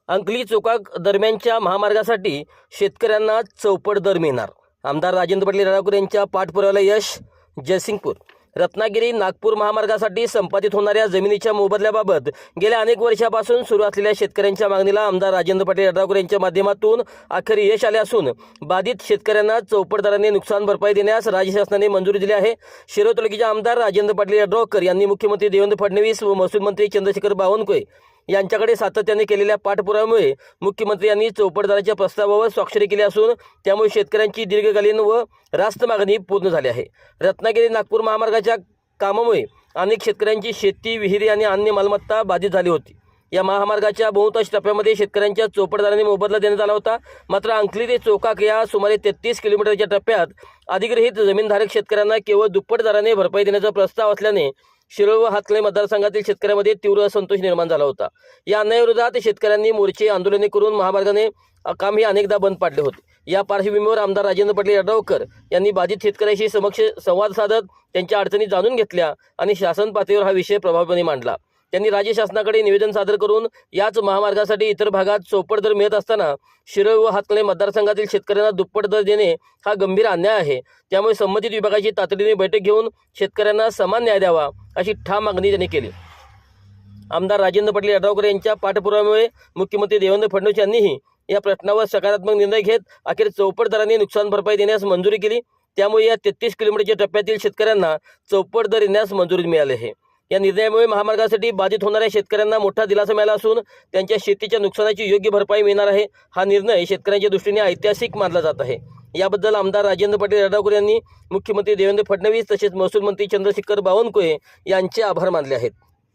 अंकली चोकाक दरम्यानच्या महामार्गासाठी शेतकऱ्यांना चौपट दर मिळणार. आमदार राजेंद्र पाटील यड्रावकर यांच्या पाठपुराव्याला यश. जयसिंगपूर रत्नागिरी नागपूर महामार्गासाठी संपादित होणाऱ्या जमिनीच्या मोबदल्याबाबत गेल्या अनेक वर्षापासून सुरू असलेल्या शेतकऱ्यांच्या मागणीला आमदार राजेंद्र पाटील यड्रावकर यांच्या माध्यमातून अखेर यश आले असून बाधित शेतकऱ्यांना चौपट दराने नुकसान भरपाई देण्यास राज्य शासनाने मंजुरी दिली आहे. शिरोळ तालुक्याचे आमदार राजेंद्र पाटील यड्रावकर यांनी मुख्यमंत्री देवेंद्र फडणवीस व महसूल मंत्री चंद्रशेखर बावनकुळे यांच्याकडे सातत्याने केलेल्या पाठपुराव्यामुळे मुख्यमंत्री यांनी चौपट दराच्या प्रस्तावावर स्वाक्षरी केली असून त्यामुळे शेतकऱ्यांची दीर्घकालीन व रास्त मागणी पूर्ण झाली आहे. रत्नागिरी नागपूर महामार्गाच्या कामामुळे अनेक शेतकऱ्यांची शेती, विहिरी आणि अन्य मालमत्ता बाधित झाली होती. या महामार्गाच्या बहुतांश टप्प्यामध्ये शेतकऱ्यांच्या चौपट दराने मोबदला देण्यात आला होता. मात्र अंकली ते चोकाक या सुमारे 33 किलोमीटरच्या टप्प्यात अधिग्रहित जमीनधारक शेतकऱ्यांना केवळ दुप्पट दराने भरपाई देण्याचा प्रस्ताव असल्याने शिरोळ व हातकणंगले मतदारसंघातील शेतकऱ्यांमध्ये तीव्र असंतोष निर्माण झाला होता. या अन्यायाविरोधात शेतकऱ्यांनी मोर्चे, आंदोलने करून महामार्गाने काम हे अनेकदा बंद पाडले होते. या पार्श्वभूमीवर आमदार राजेंद्र पाटील यड्रावकर यांनी बाधित शेतकऱ्यांशी समक्ष संवाद साधत त्यांच्या अडचणी जाणून घेतल्या आणि शासन पातळीवर हा विषय प्रभावीपणे मांडला. त्यांनी राज्य शासनाकडे निवेदन सादर करून याच महामार्गासाठी इतर भागात चौपट दर मिळत असताना शिरोळ व हातकणंगले मतदारसंघातील शेतकऱ्यांना दुप्पट दर देणे हा गंभीर अन्याय आहे. त्यामुळे संबंधित विभागाची तातडीने बैठक घेऊन शेतकऱ्यांना समान न्याय द्यावा अशी ठाम मागणी त्यांनी केली. आमदार राजेंद्र पाटील यड्रावकर यांच्या पाठपुराव्यामुळे मुख्यमंत्री देवेंद्र फडणवीस यांनीही या प्रश्नावर सकारात्मक निर्णय घेत अखेर चौपट दराने नुकसान भरपाई देण्यास मंजुरी केली. त्यामुळे या 33 किलोमीटरच्या टप्प्यातील शेतकऱ्यांना चौपट दर देण्यास मंजुरी मिळाली आहे. या निर्णयामुळे महामार्गासाठी बाधित होणाऱ्या शेतकऱ्यांना मोठा दिलासा मिळाला असून त्यांच्या शेतीच्या नुकसानाची योग्य भरपाई मिळणार आहे. हा निर्णय शेतकऱ्यांच्या दृष्टीने ऐतिहासिक मानला जात आहे. याबद्दल आमदार राजेंद्र पाटील यड्रावकर यांनी मुख्यमंत्री देवेंद्र फडणवीस तसेच महसूल मंत्री चंद्रशेखर बावनकुळे यांचे आभार मानले आहेत.